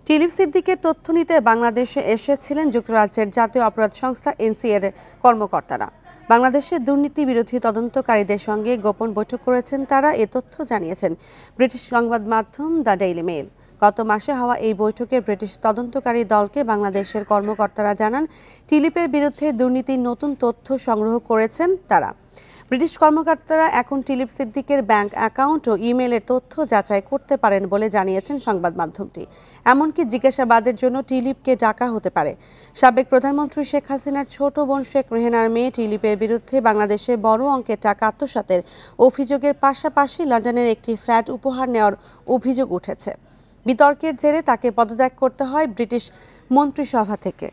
Tulip সিদ্দিকের তথ্য নিতে বাংলাদেশে এসেছিলেন যুক্তরাজ্যের জাতীয় অপরাধ সংস্থা এনসিএর কর্মকর্তারা। বাংলাদেশের দুর্নীতি বিরোধী তদন্তকারীদের সঙ্গে গোপন বৈঠক করেছেন তারা, এ তথ্য জানিয়েছেন ব্রিটিশ সংবাদ মাধ্যম দ্য ডেইলি মেইল। গত মাসে হওয়া এই বৈঠকে ব্রিটিশ তদন্তকারী দলকে বাংলাদেশের কর্মকর্তারা জানান, টিলিপের বিরুদ্ধে দুর্নীতির নতুন তথ্য সংগ্রহ করেছেন তারা। ব্রিটিশ কর্মকর্তারা এখন টিলিপ সিদ্দিকের ব্যাংক অ্যাকাউন্ট ও ইমেইলের তথ্য যাচাই করতে পারেন বলে জানিয়েছেন সংবাদ মাধ্যমটি। এমনকি জিজ্ঞাসাবাদের জন্য টিলিপকে ডাকা হতে পারে। সাবেক প্রধানমন্ত্রী শেখ হাসিনার ছোট বোন শেখ রেহেনার মেয়ে টিলিপের বিরুদ্ধে বাংলাদেশে বড় অঙ্কের টাকা আত্মসাতের অভিযোগের পাশাপাশি লন্ডনের একটি ফ্ল্যাট উপহার নেওয়ার অভিযোগ উঠেছে। বিতর্কের জেরে তাকে পদত্যাগ করতে হয় ব্রিটিশ মন্ত্রিসভা থেকে।